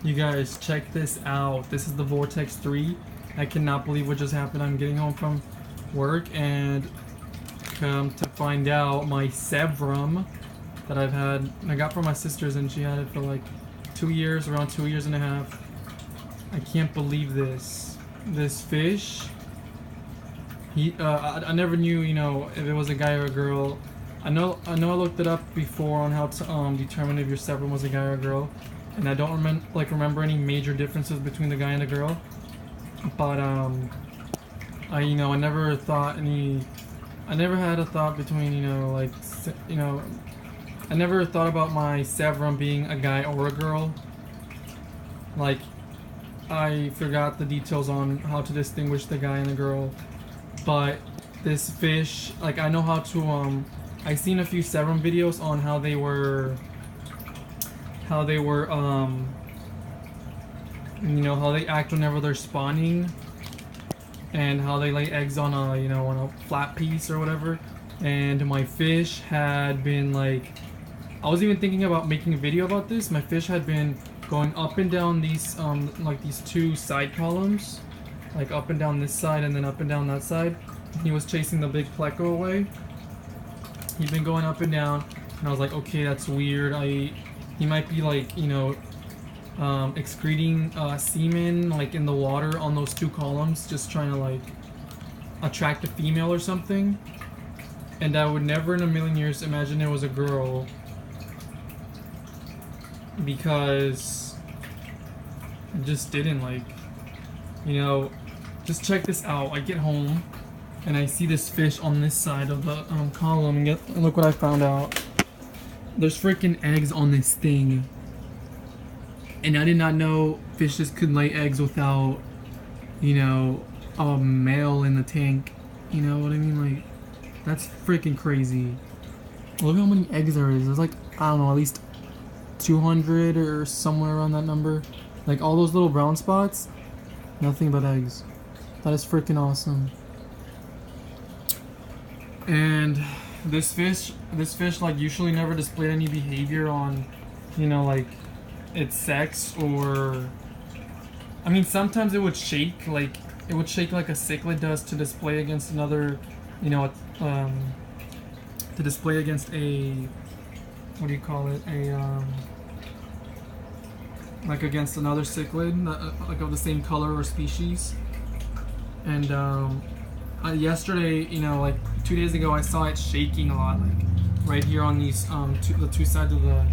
You guys, check this out. This is the Vortex 3. I cannot believe what just happened. I'm getting home from work and come to find out my Severum that I got from my sister's, and she had it for like 2 years, around 2 years and a half. I can't believe this. This fish, I never knew, if it was a guy or a girl. I looked it up before on how to determine if your Severum was a guy or a girl, and I don't remember any major differences between the guy and the girl. But I never thought any. I never had a thought between I never thought about my Severum being a guy or a girl. Like, I forgot the details on how to distinguish the guy and the girl. But this fish, like, I know how to I seen a few Severum videos on how they were how they act whenever they're spawning, and how they lay eggs on a flat piece or whatever. And my fish had been like, I was even thinking about making a video about this. My fish had been going up and down these these two side columns, like up and down this side and then up and down that side. He was chasing the big pleco away. He'd been going up and down, and I was like, okay, that's weird. He might be like, excreting semen like in the water on those two columns, just trying to like attract a female or something. And I would never in a million years imagine it was a girl, because I just didn't just check this out. I get home and I see this fish on this side of the column, and look what I found out. There's freaking eggs on this thing. And I did not know fishes could lay eggs without, a male in the tank. You know what I mean? Like, that's freaking crazy. Look how many eggs there is. There's like, I don't know, at least 200 or somewhere around that number. Like, all those little brown spots, nothing but eggs. That is freaking awesome. And this fish like usually never displayed any behavior on, its sex, or I mean, sometimes it would shake like a cichlid does to display against another, to display against a, what do you call it, like against another cichlid, like of the same color or species. And yesterday, like 2 days ago, I saw it shaking a lot, like right here on these the two sides of the,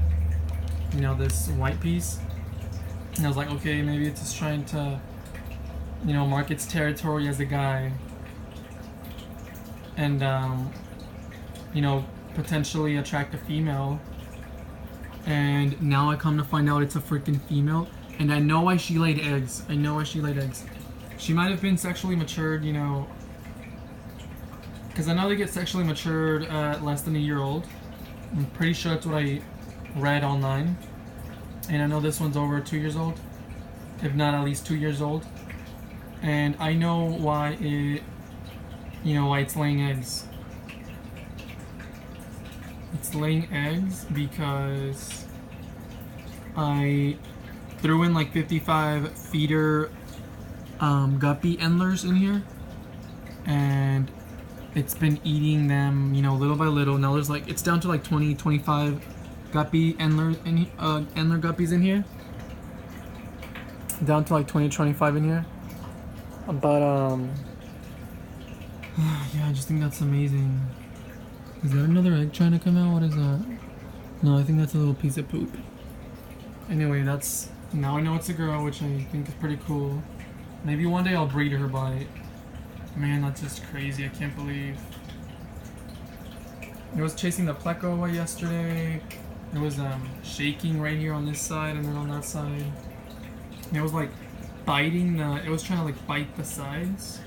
this white piece. And I was like, okay, maybe it's just trying to, mark its territory as a guy, and potentially attract a female. And now I come to find out it's a freaking female, and I know why she laid eggs. She might have been sexually matured, because I know they get sexually matured at less than a year old. I'm pretty sure that's what I read online. And I know this one's over 2 years old, if not at least 2 years old. And I know why why it's laying eggs. It's laying eggs because I threw in like 55 feeder guppy endlers in here, and it's been eating them, little by little. Now there's it's down to like 20, 25 guppy endler guppies in here. Down to like 20, 25 in here. But yeah, I just think that's amazing. Is that another egg trying to come out? What is that? No, I think that's a little piece of poop. Anyway, now I know it's a girl, which I think is pretty cool. Maybe one day I'll breed her, but man, that's just crazy. I can't believe. It was chasing the pleco away yesterday. It was shaking right here on this side and then on that side. And it was like biting it was trying to like bite the sides.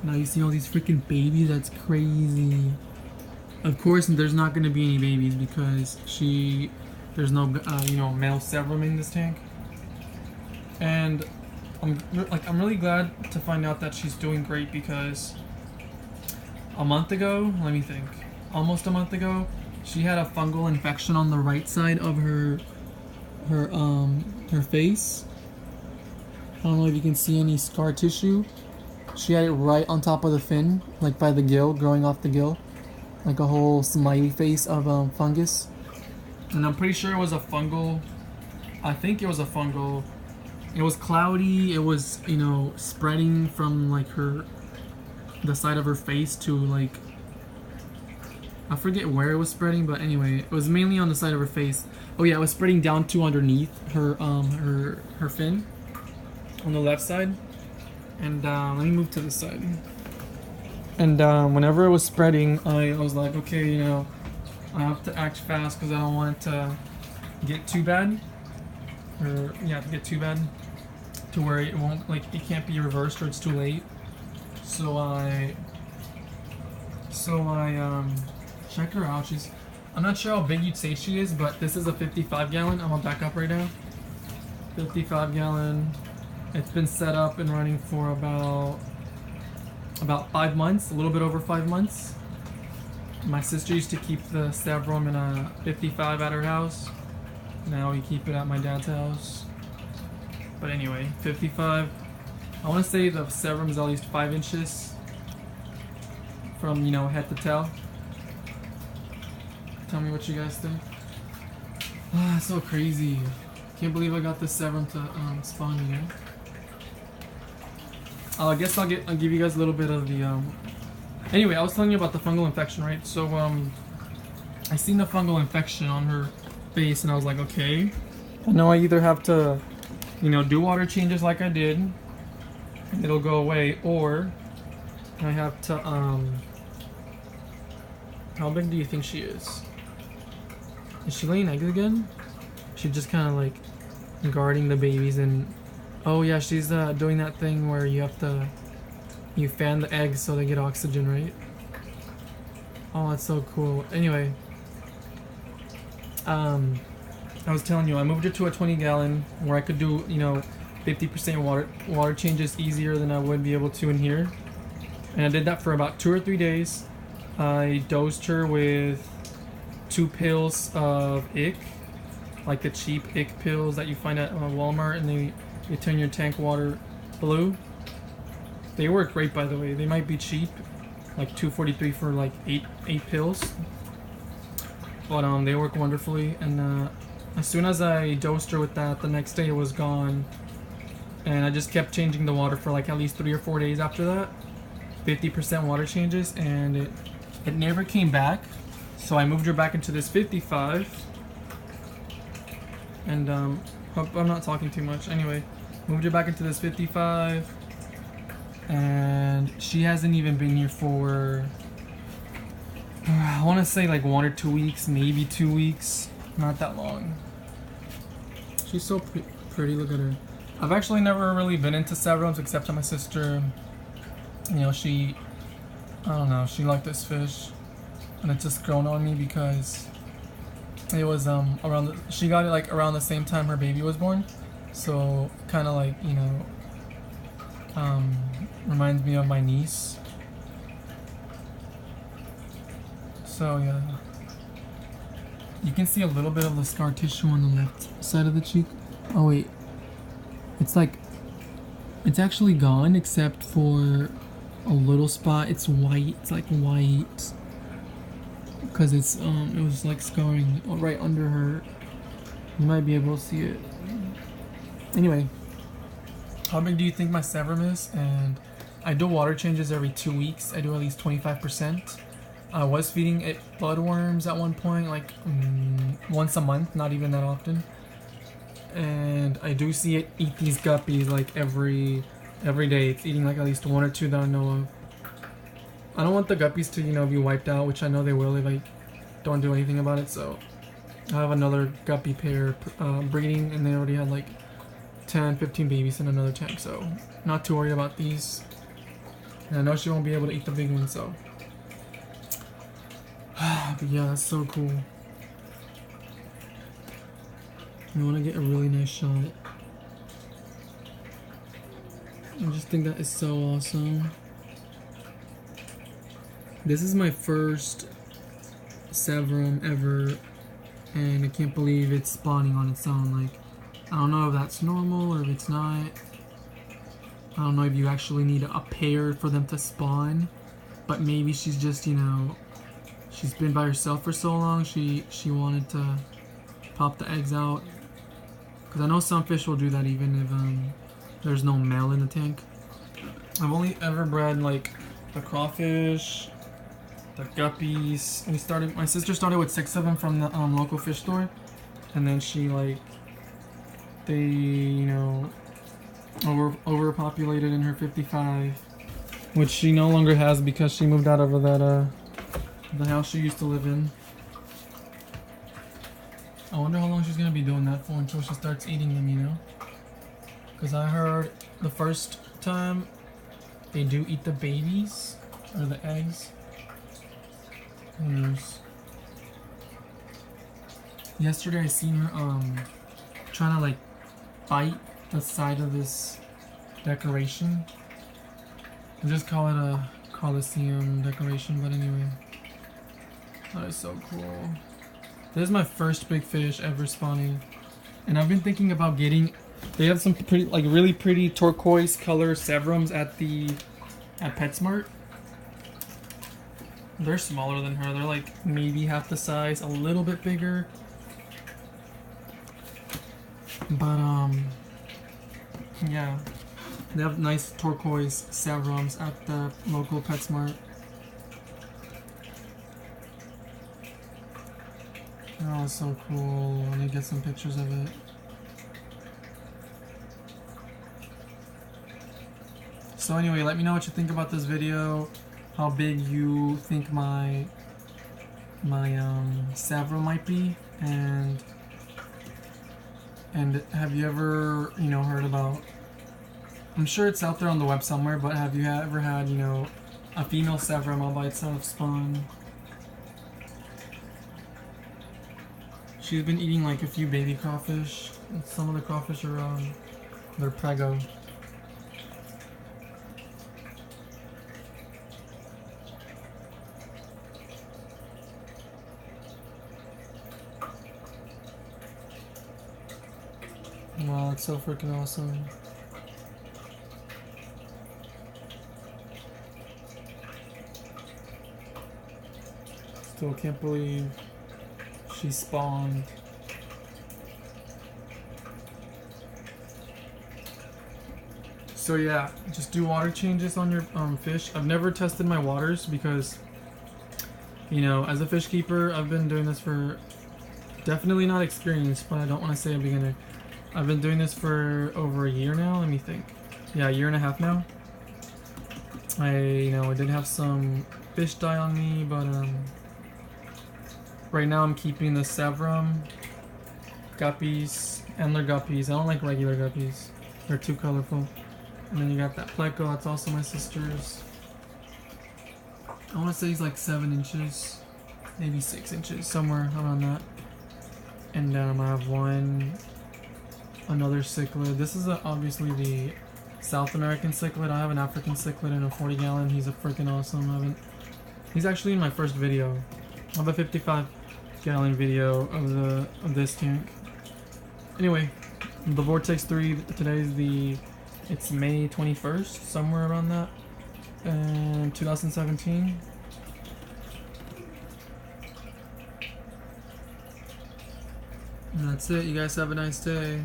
Now you see all these freaking babies. That's crazy. Of course, there's not going to be any babies because there's no male Severum in this tank. And I'm really glad to find out that she's doing great, because a month ago, almost a month ago, she had a fungal infection on the right side of her her face. I don't know if you can see any scar tissue. She had it right on top of the fin, like by the gill, growing off the gill, like a whole smiley face of fungus. And I'm pretty sure it was a fungal. I think it was a fungal. It was cloudy. It was, you know, spreading from like the side of her face to like, I forget where it was spreading, but anyway, it was mainly on the side of her face. Oh yeah, it was spreading down to underneath her fin on the left side. And let me move to this side. And whenever it was spreading, I was like, okay, you know, I have to act fast because I don't want it to get too bad. Or yeah, to get too bad to where it won't, like, it can't be reversed or it's too late. So I check her out. I'm not sure how big you'd say she is, but this is a 55 gallon. I'm gonna back up right now. 55 gallon. It's been set up and running for about 5 months, a little bit over 5 months. My sister used to keep the Severum in a 55 at her house. Now we keep it at my dad's house. But anyway, 55. I want to say the Severum is at least 5 inches from, you know, head to tail. Tell me what you guys think. Ah, so crazy. Can't believe I got this Severum to spawn here. I guess I'll give you guys a little bit of the Anyway, I was telling you about the fungal infection, right? So I seen the fungal infection on her face, and I was like, okay, I know I either have to, you know, do water changes like I did, and it'll go away, or I have to how big do you think she is? Is she laying eggs again? She's just kind of like guarding the babies, and oh yeah, she's doing that thing where you fan the eggs so they get oxygen, right? Oh, that's so cool. Anyway, I was telling you, I moved her to a 20 gallon where I could do, you know, 50% water changes easier than I would be able to in here. And I did that for about 2 or 3 days. I dosed her with 2 pills of ick, like the cheap ick pills that you find at Walmart, and they turn your tank water blue. They work great, by the way. They might be cheap, like $2.43 for like 8 pills, but they work wonderfully. And as soon as I dosed her with that, the next day it was gone, and I just kept changing the water for like at least 3 or 4 days after that. 50% water changes, and it never came back. So I moved her back into this 55, and hope I'm not talking too much. Anyway, moved her back into this 55. And she hasn't even been here for, I want to say like 1 or 2 weeks, maybe 2 weeks, not that long. She's so pretty, look at her. I've actually never really been into Severums except to my sister. You know, I don't know, she liked this fish, and it's just grown on me because it was she got it like around the same time her baby was born, so kind of like, you know, reminds me of my niece. So yeah, you can see a little bit of the scar tissue on the left side of the cheek. Oh wait, it's actually gone except for a little spot. It's white, it's like white because it was like scarring right under her. You might be able to see it. Anyway, how big do you think my Severum is? And I do water changes every 2 weeks. I do at least 25%. I was feeding it bloodworms at one point, like once a month, not even that often. And I do see it eat these guppies like every day. It's eating like at least 1 or 2 that I know of. I don't want the guppies to, you know, be wiped out, which I know they will if I don't do anything about it. So I have another guppy pair breeding, and they already had like 10, 15 babies in another tank, so not too worried about these. And I know she won't be able to eat the big one, so. But yeah, that's so cool. I want to get a really nice shot. I just think that is so awesome. This is my first Severum ever, and I can't believe it's spawning on its own. Like, I don't know if that's normal or if it's not. I don't know if you actually need a pair for them to spawn, but maybe she's just, you know, she's been by herself for so long, she wanted to pop the eggs out. Because I know some fish will do that even if there's no male in the tank. I've only ever bred like the crawfish, the guppies. My sister started with 6 of them from the local fish store, and then she they, you know, overpopulated in her 55, which she no longer has because she moved out of that the house she used to live in. I wonder how long she's gonna be doing that for until she starts eating them, you know? Because I heard the first time they do eat the babies or the eggs. Who knows? Yesterday I seen her trying to like bite the side of this decoration. I'll just call it a Coliseum decoration, but anyway. That is so cool. This is my first big fish ever spawning. And I've been thinking about getting, they have some pretty, like really pretty turquoise color Severums at PetSmart. They're smaller than her. They're like maybe half the size, a little bit bigger. But yeah, they have nice turquoise Severums at the local PetSmart. Oh, it's so cool. I need to get some pictures of it. So anyway, let me know what you think about this video. How big you think my Severum might be, and have you ever, you know, heard about, I'm sure it's out there on the web somewhere, but have you ever had, you know, a female Severum all by itself spawn? She's been eating like a few baby crawfish. Some of the crawfish are they're prego. Wow, that's so freaking awesome. Still can't believe she spawned. So yeah, just do water changes on your fish. I've never tested my waters because, you know, as a fish keeper, I've been doing this for, definitely not experienced, but I don't want to say a beginner. I've been doing this for over a year now. Let me think. Yeah, a year and a half now. I did have some fish die on me, but right now I'm keeping the Severum guppies, Endler guppies. I don't like regular guppies. They're too colorful. And then you got that pleco, that's also my sister's. I want to say he's like 7 inches, maybe 6 inches, somewhere around that. And I have another cichlid. This is obviously the South American cichlid. I have an African cichlid in a 40 gallon. He's a freaking awesome. He's actually in my first video. I have a 55 gallon video of this tank. Anyway, the Vortex 3, today's it's May 21st, somewhere around that, 2017. And that's it. You guys have a nice day.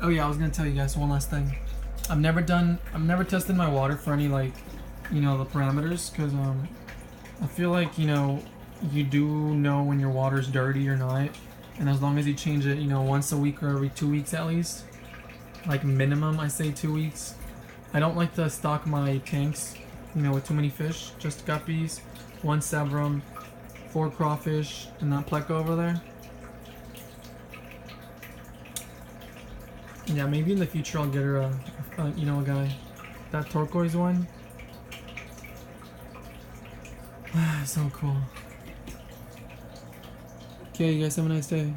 Oh yeah, I was gonna tell you guys one last thing. I've never tested my water for any, like, you know, the parameters, because I feel like, you know, you do know when your water's dirty or not, and as long as you change it, you know, once a week or every 2 weeks at least, like minimum I say 2 weeks. I don't like to stock my tanks, you know, with too many fish. Just guppies, 1 Severum, 4 crawfish, and that pleco over there. Yeah, maybe in the future I'll get her you know, a guy. That turquoise one. So cool. Okay, you guys have a nice day.